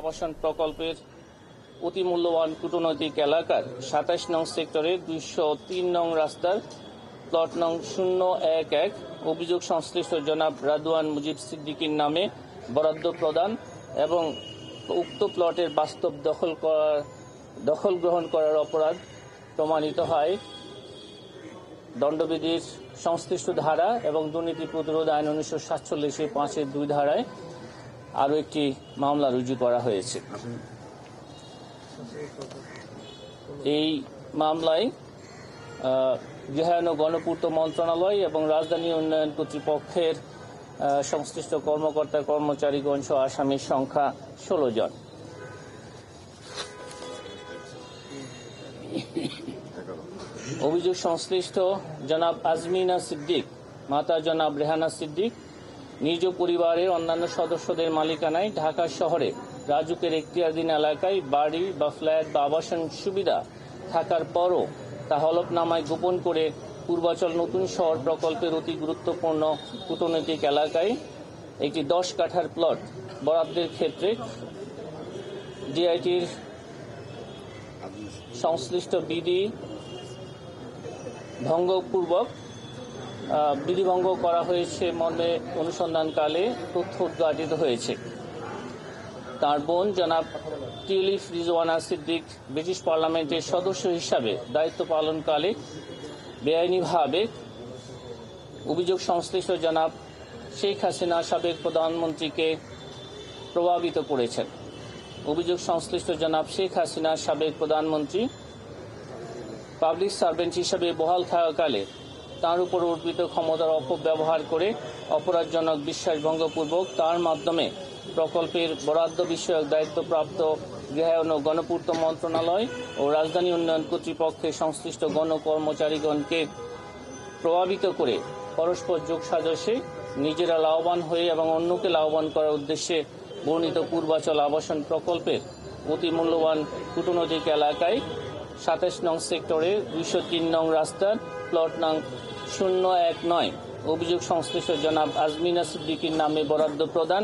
আবাসন প্রকল্পের অতি মূল্যবান কূটনৈতিক এলাকার ২৭ নং সেক্টরের ২০৩ নং রাস্তার প্লট নং 011 অভিযোগ সংশ্লিষ্ট জনাব রাদওয়ান মুজিব সিদ্দিকীর নামে বরাদ্দ প্রদান এবং উক্ত প্লটের বাস্তব দখল গ্রহণ করার অপরাধ প্রমাণিত হয় দণ্ডবিধির সংশ্লিষ্ট ধারা এবং দুর্নীতি প্রতিরোধ আইন ১৯৪৭ 5-2 ধারায় আরও একটি মামলা রুজু করা হয়েছে। এই মামলায় গৃহায়ন ও গণপূর্ত মন্ত্রণালয় এবং রাজধানী উন্নয়ন কর্তৃপক্ষের সংশ্লিষ্ট কর্মকর্তা কর্মচারীগণ সহ আসামির সংখ্যা ১৬ জন। অভিযোগ সংশ্লিষ্ট জনাব আজমিনা সিদ্দিক, মাতা জনাব রেহানা সিদ্দিক নিজ পরিবারের অন্যান্য সদস্যদের মালিকানায় ঢাকা শহরে রাজুকের এখতিয়ারাধীন এলাকায় বাড়ি বা ফ্ল্যাট বা আবাসন সুবিধা থাকার পরও তা হলফনামায় গোপন করে পূর্বাচল নতুন শহর প্রকল্পের অতি গুরুত্বপূর্ণ কূটনৈতিক এলাকায় একটি 10 কাঠার প্লট বরাদ্দের ক্ষেত্রে ডিআইটির সংশ্লিষ্ট বিধি ভঙ্গ করা হয়েছে মর্মে অনুসন্ধানকালে তথ্য উদ্ঘাটিত হয়েছে। তার বোন জনাব টিউলিপ রিজওয়ানা সিদ্দিক ব্রিটিশ পার্লামেন্টের সদস্য হিসাবে দায়িত্ব পালনকালে বেআইনিভাবে অভিযোগ সংশ্লিষ্ট জনাব শেখ হাসিনা সাবেক প্রধানমন্ত্রীকে প্রভাবিত করেছেন। অভিযোগ সংশ্লিষ্ট জনাব শেখ হাসিনা সাবেক প্রধানমন্ত্রী পাবলিক সার্ভেন্ট হিসাবে বহাল থাকাকালে তার উপর অর্পিত ক্ষমতার অপব্যবহার করে অপরাধজনক বিশ্বাসভঙ্গপূর্বক তার মাধ্যমে প্রকল্পের বরাদ্দ বিষয়ক দায়িত্বপ্রাপ্ত গৃহায়ন ও গণপূর্ত মন্ত্রণালয় ও রাজধানী উন্নয়ন কর্তৃপক্ষের সংশ্লিষ্ট গণকর্মচারীগণকে প্রভাবিত করে পরস্পর যোগসাজশে নিজেরা লাভবান হয়ে এবং অন্যকে লাভবান করার উদ্দেশ্যে বর্ণিত পূর্বাচল আবাসন প্রকল্পের অতি মূল্যবান কূটনৈতিক এলাকায় ২৭ নং সেক্টরে ২০৩ নং রাস্তার প্লট নং 019 অভিযোগ সংশ্লিষ্ট জনাব আজমিনা সিদ্দিকীর নামে বরাদ্দ প্রদান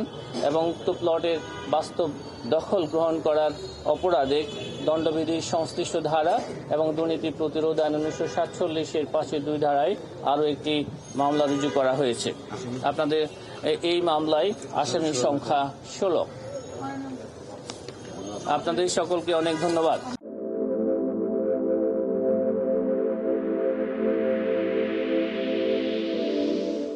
এবং উক্ত প্লটের বাস্তব দখল গ্রহণ করার অপরাধে দণ্ডবিধির সংশ্লিষ্ট ধারা এবং দুর্নীতি প্রতিরোধ আইন ১৯৪৭ 5-2 ধারায় আরও একটি মামলা রুজু করা হয়েছে। আপনাদের এই মামলায় আসামির সংখ্যা ১৬। আপনাদের সকলকে অনেক ধন্যবাদ।